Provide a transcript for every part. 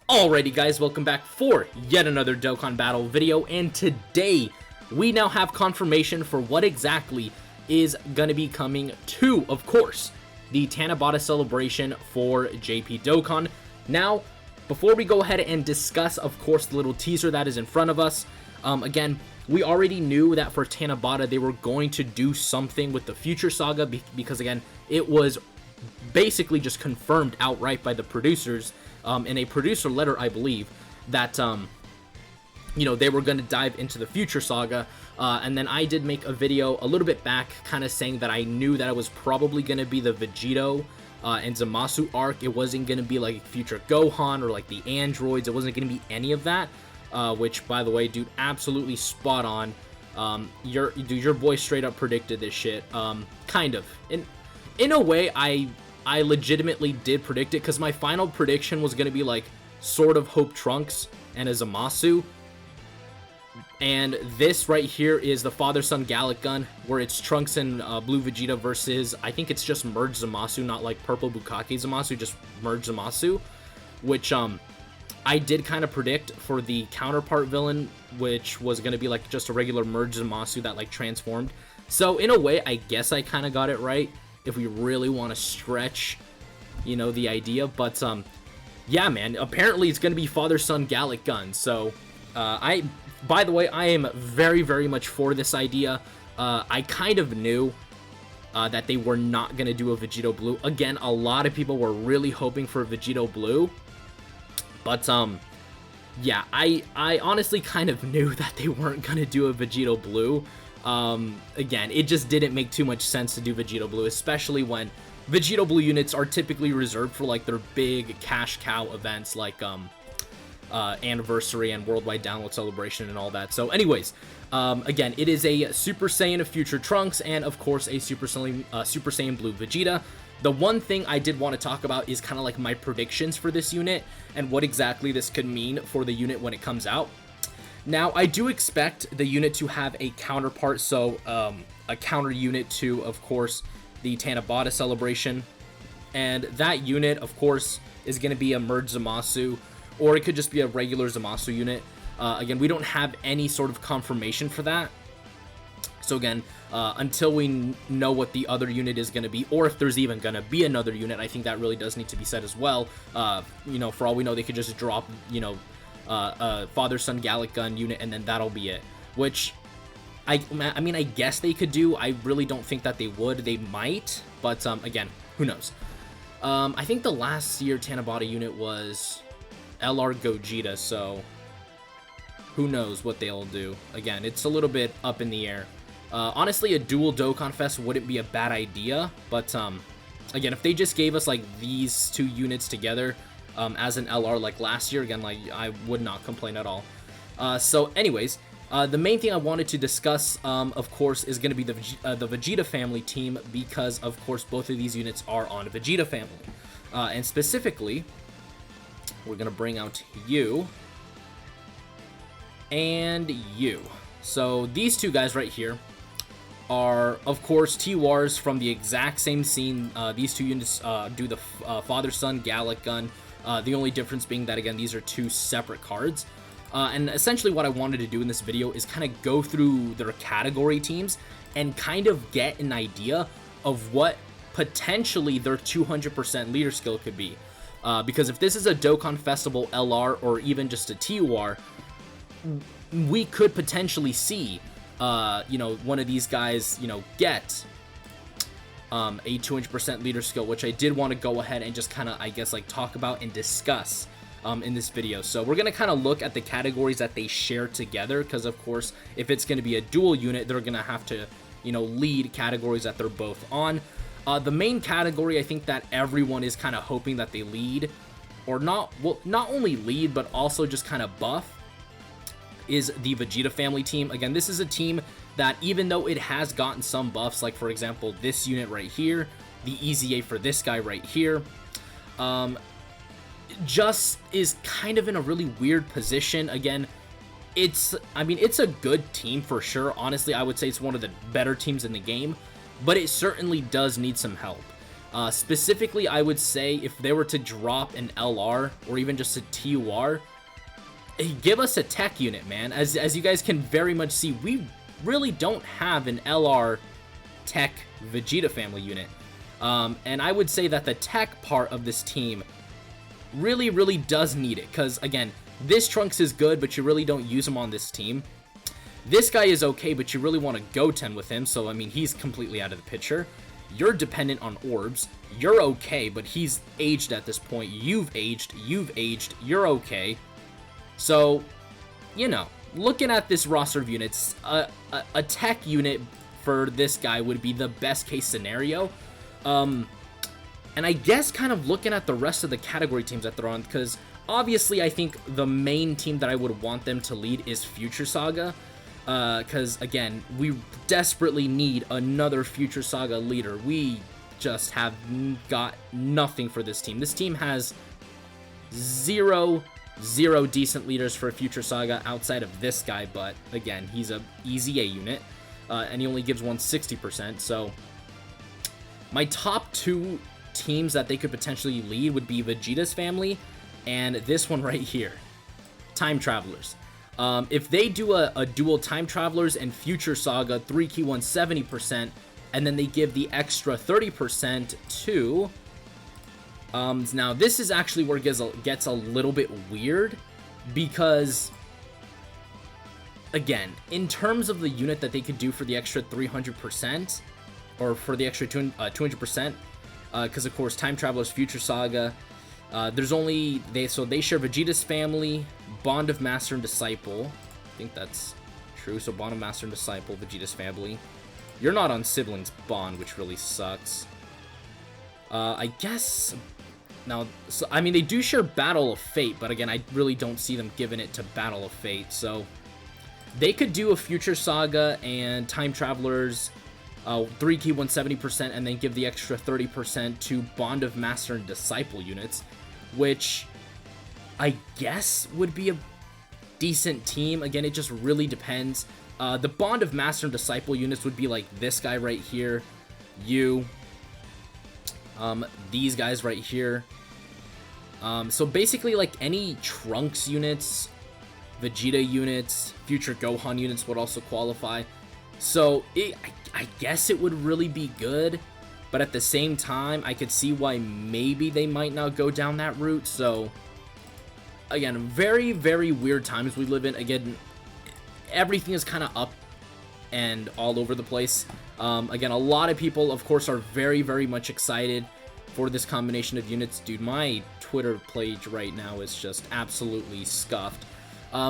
Alrighty guys, welcome back for yet another Dokkan Battle video, and today we now have confirmation for what exactly is gonna be coming to, of course, the Tanabata celebration for JP Dokkan. Now, before we go ahead and discuss, of course, the little teaser that is in front of us, again, we already knew that for Tanabata they were going to do something with the Future Saga because, again, it was basically just confirmed outright by the producers in a producer letter, I believe, that you know, they were going to dive into the Future Saga, and then I did make a video a little bit back kind of saying that I knew that it was probably going to be the Vegito and Zamasu arc. It wasn't going to be like Future Gohan or like the androids. It wasn't going to be any of that, which, by the way, dude, absolutely spot on. Your boy straight up predicted this shit. Kind of in a way, I legitimately did predict it, because my final prediction was going to be like sort of Hope Trunks and a Zamasu, and this right here is the father-son Galick gun, where it's Trunks and Blue Vegeta versus, I think it's just merged Zamasu, not like Purple Bukake Zamasu, just merged Zamasu, which I did kind of predict for the counterpart villain, which was going to be like just a regular merged Zamasu that like transformed. So in a way, I guess I kind of got it right, if we really want to stretch, you know, the idea. But yeah, man, apparently it's going to be father-son Galick gun. So by the way, I am very, very much for this idea. I kind of knew that they were not going to do a Vegito Blue. Again, a lot of people were really hoping for Vegito Blue. But yeah, I honestly kind of knew that they weren't going to do a Vegito Blue. Again, it just didn't make too much sense to do Vegito Blue, especially when Vegito Blue units are typically reserved for like their big cash cow events like Anniversary and Worldwide Download Celebration and all that. So anyways, again, it is a Super Saiyan of Future Trunks and of course a Super Saiyan Blue Vegeta. The one thing I did want to talk about is kind of like my predictions for this unit and what exactly this could mean for the unit when it comes out. Now, I do expect the unit to have a counterpart, so a counter unit to, of course, the Tanabata celebration. And that unit, of course, is going to be a merged Zamasu, or it could just be a regular Zamasu unit. Again, we don't have any sort of confirmation for that. So again, until we know what the other unit is going to be, or if there's even going to be another unit, I think that really does need to be said as well. You know, for all we know, they could just drop, you know, father-son Galick gun unit, and then that'll be it, which I mean, I guess they could do. I really don't think that they would. They might, but again, who knows. I think the last year Tanabata unit was LR Gogeta, so who knows what they'll do. Again, it's a little bit up in the air. Honestly, a dual Dokkan Fest wouldn't be a bad idea, but again, if they just gave us like these two units together as an LR like last year, again, like I would not complain at all. So anyways, the main thing I wanted to discuss, of course, is going to be the Vegeta family team, because of course both of these units are on Vegeta family, and specifically we're going to bring out you and you. So these two guys right here are, of course, T-Wars from the exact same scene. These two units do the father-son Galick gun. The only difference being that, again, these are two separate cards. And essentially what I wanted to do in this video is kind of go through their category teams and kind of get an idea of what potentially their 200% leader skill could be. Because if this is a Dokkan Festival LR or even just a TUR, we could potentially see, you know, one of these guys, you know, get a 200% leader skill, which I did want to go ahead and just kind of, I guess, like talk about and discuss in this video. So we're going to kind of look at the categories that they share together, because of course, if it's going to be a dual unit, they're going to have to, you know, lead categories that they're both on. The main category, I think that everyone is kind of hoping that they lead, or not, well, not only lead, but also just kind of buff, is the Vegeta family team. Again, this is a team that, even though it has gotten some buffs, like for example this unit right here, the EZA for this guy right here, just is kind of in a really weird position. Again, I mean, it's a good team for sure. Honestly, I would say it's one of the better teams in the game, but it certainly does need some help. Specifically, I would say if they were to drop an LR or even just a TUR, give us a tech unit, man. As you guys can very much see, we really don't have an LR tech Vegeta family unit. And I would say that the tech part of this team really does need it, because again, this Trunks is good, but you really don't use him on this team. This guy is okay, but you really want to go 10 with him, so I mean, he's completely out of the picture. You're dependent on orbs. You're okay, but he's aged at this point. You've aged, you're okay. So, you know, looking at this roster of units, a tech unit for this guy would be the best case scenario. And I guess kind of looking at the rest of the category teams that they're on, because obviously I think the main team that I would want them to lead is Future Saga, because again, we desperately need another Future Saga leader. We just have got nothing for this team. This team has zero decent leaders for Future Saga outside of this guy, but again, he's a easy A unit, and he only gives 160%, so my top two teams that they could potentially lead would be Vegeta's family and this one right here, Time Travelers. If they do a dual Time Travelers and Future Saga 3-key 170%, and then they give the extra 30% to... now this is actually where it gets a little bit weird, because again, in terms of the unit that they could do for the extra 300%, or for the extra 200%, because of course Time Travelers, Future Saga, there's only they share Vegeta's family, Bond of Master and Disciple. I think that's true. So Bond of Master and Disciple, Vegeta's family. You're not on Siblings Bond, which really sucks. I guess now, so I mean, they do share Battle of Fate, but again, I really don't see them giving it to Battle of Fate. So they could do a Future Saga and Time Travelers 3-key 170%, and then give the extra 30% to Bond of Master and Disciple units, which I guess would be a decent team. Again, it just really depends. The Bond of Master and Disciple units would be like this guy right here, these guys right here. So basically like any Trunks units, Vegeta units, Future Gohan units would also qualify. So I guess it would really be good, but at the same time, I could see why maybe they might not go down that route. So again, very weird times we live in. Again, everything is kind of up and all over the place. Again, a lot of people, of course, are very much excited for this combination of units. Dude, my Twitter page right now is just absolutely scuffed.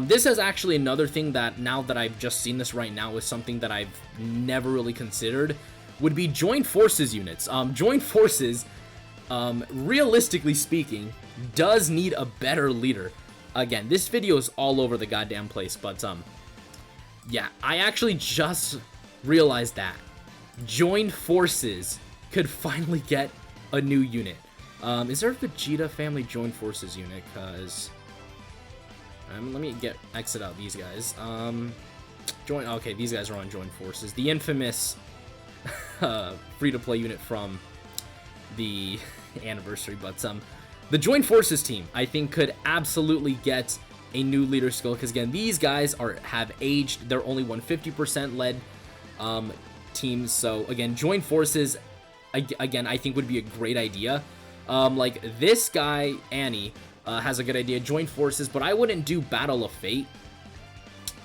This is actually another thing that, now that I've just seen this right now, is something that I've never really considered, would be Joint Forces units. Joint Forces, realistically speaking, does need a better leader. Again, this video is all over the goddamn place, but, yeah, I actually just realized that Joint Forces could finally get a new unit. Is there a Vegeta family Joint Forces unit? Because... let me exit out these guys. Okay, these guys are on Joint Forces. The infamous free-to-play unit from the anniversary, but the Joint Forces team, I think, could absolutely get a new leader skill, because again, these guys have aged. They're only 150% led teams, so again, Joint Forces, again, I think would be a great idea. Like this guy, Annie, has a good idea, Joint Forces, but I wouldn't do Battle of Fate.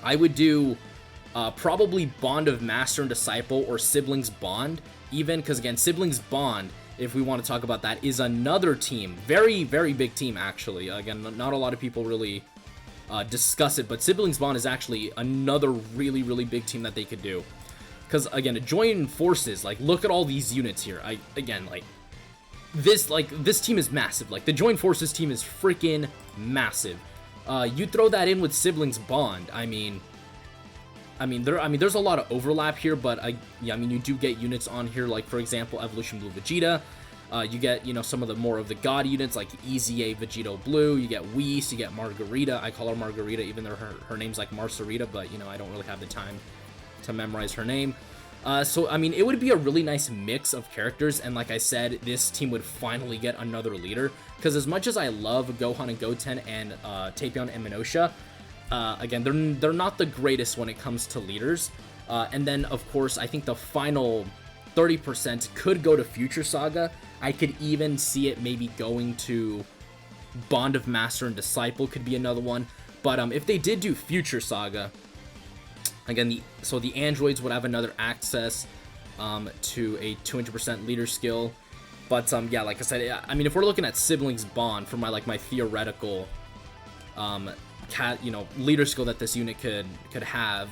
I would do probably Bond of Master and Disciple, or Siblings Bond, even, because again, Siblings Bond, if we want to talk about that, is another team, very big team actually. Again, not a lot of people really discuss it, but Siblings Bond is actually another really big team that they could do. Because again, Joint Forces, like, look at all these units here. This team is massive. Like, the Joint Forces team is freaking massive. You throw that in with Siblings Bond, there's a lot of overlap here, but you do get units on here, like for example, Evolution Blue Vegeta. You get, some of the more of the God units, like EZA Vegito Blue. You get Whis, you get Margarita. I call her Margarita, even though her name's like Marcerita, but I don't really have the time to memorize her name. So, I mean, it would be a really nice mix of characters, and like I said, this team would finally get another leader, because as much as I love Gohan and Goten and Tapion and Minosha, again, they're not the greatest when it comes to leaders. And then, of course, I think the final 30% could go to Future Saga. I could even see it maybe going to Bond of Master and Disciple could be another one. But if they did do Future Saga, again, the androids would have another access to a 200% leader skill. But yeah, like I said, I mean, if we're looking at siblings bond for my theoretical leader skill that this unit could have,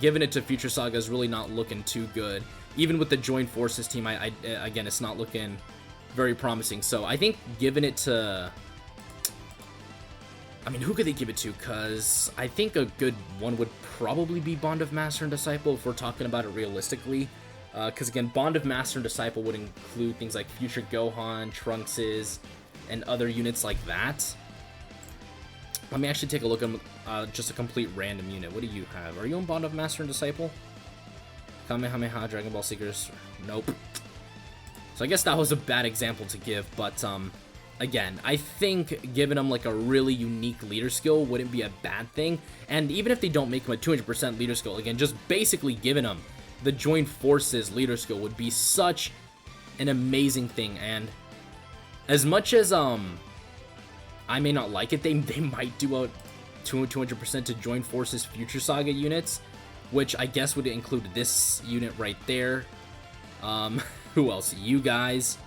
giving it to Future Saga is really not looking too good. Even with the joint forces team, again, it's not looking very promising. So I think giving it to, I mean, who could they give it to? Because I think a good one would probably be Bond of Master and Disciple if we're talking about it realistically. Because again, Bond of Master and Disciple would include things like Future Gohan, Trunkses, and other units like that. Let me actually take a look at just a complete random unit. What do you have? Are you on Bond of Master and Disciple? Kamehameha, Dragon Ball Seekers? Nope. So I guess that was a bad example to give, but again, I think giving them like a really unique leader skill wouldn't be a bad thing. And even if they don't make them a 200% leader skill, again, just basically giving them the Joint Forces leader skill would be such an amazing thing. And as much as I may not like it, they might do a 200% to Joint Forces Future Saga units, which I guess would include this unit right there. Who else? You guys.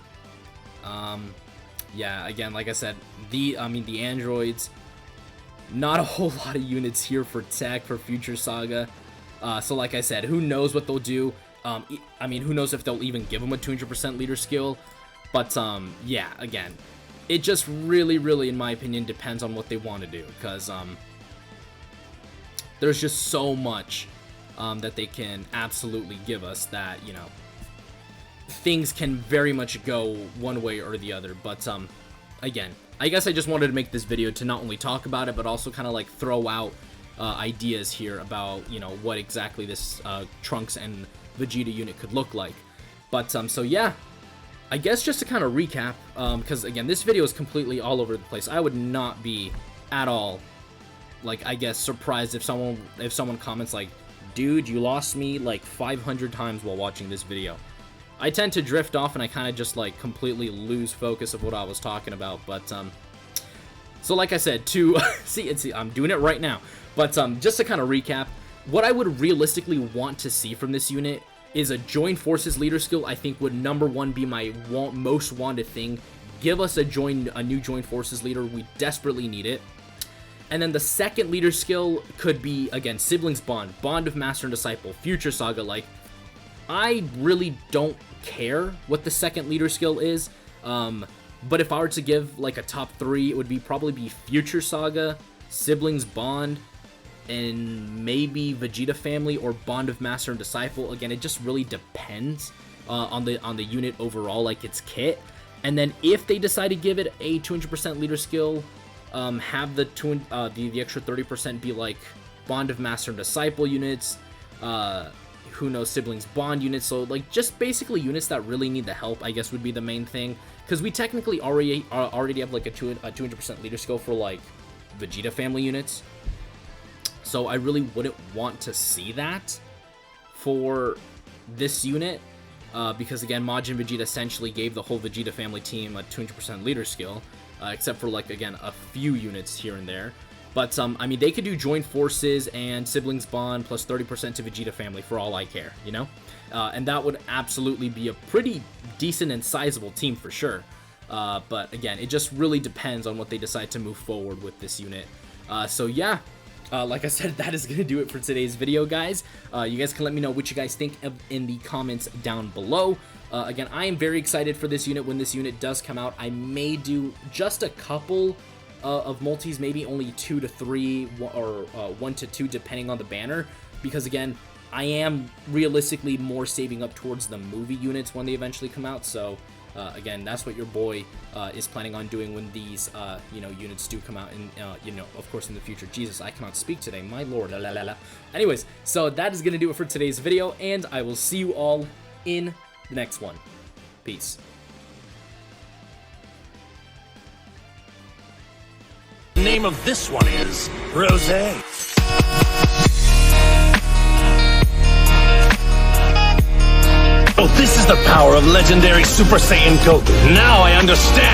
Yeah, again, like I said, the androids, not a whole lot of units here for tech for Future Saga. So like I said, who knows what they'll do. I mean, who knows if they'll even give them a 200% leader skill. But yeah, again, it just really, in my opinion, depends on what they want to do. Because there's just so much that they can absolutely give us that, you know, things can very much go one way or the other. But again, I guess I just wanted to make this video to not only talk about it, but also kind of like throw out ideas here about, you know, what exactly this Trunks and Vegeta unit could look like. But so yeah, I guess just to kind of recap, because again, this video is completely all over the place. I would not be at all, like, I guess, surprised if someone comments like, dude, you lost me like 500 times while watching this video. I tend to drift off and I kind of just like completely lose focus of what I was talking about. But so like I said, to see, I'm doing it right now. But just to kind of recap, what I would realistically want to see from this unit is a Joint Forces leader skill. I think would #1 be my most wanted thing. Give us a new Joint Forces leader. We desperately need it. And then the second leader skill could be, again, Siblings Bond, Bond of Master and Disciple, Future Saga. Like, I really don't care what the second leader skill is. But if I were to give like a top 3, it would probably be Future Saga, Siblings Bond, and maybe Vegeta Family or Bond of Master and Disciple. Again, it just really depends on the unit overall, like its kit. And then if they decide to give it a 200% leader skill, have the extra 30% be like Bond of Master and Disciple units, who knows, Siblings Bond units. So like just basically units that really need the help, I guess, would be the main thing, because we technically already have like a 200% leader skill for like Vegeta Family units. So I really wouldn't want to see that for this unit, because again, Majin Vegeta essentially gave the whole Vegeta Family team a 200% leader skill, except for like, again, a few units here and there. But I mean, they could do Joint Forces and Siblings Bond plus 30% to Vegeta Family for all I care, you know? And that would absolutely be a pretty decent and sizable team for sure. But again, it just really depends on what they decide to move forward with this unit. So yeah, like I said, that is going to do it for today's video, guys. You guys can let me know what you guys think in the comments down below. Again, I am very excited for this unit when this unit does come out. I may do just a couple of multis, maybe only 2 to 3 or 1 to 2 depending on the banner, because again, I am realistically more saving up towards the movie units when they eventually come out. So again, that's what your boy is planning on doing when these, units do come out, and, of course, in the future. Jesus, I cannot speak today, my lord. La, la, la, la. Anyways, so that is going to do it for today's video, and I will see you all in the next one. Peace. The name of this one is Rosé. Oh, this is the power of legendary Super Saiyan Goku. Now I understand.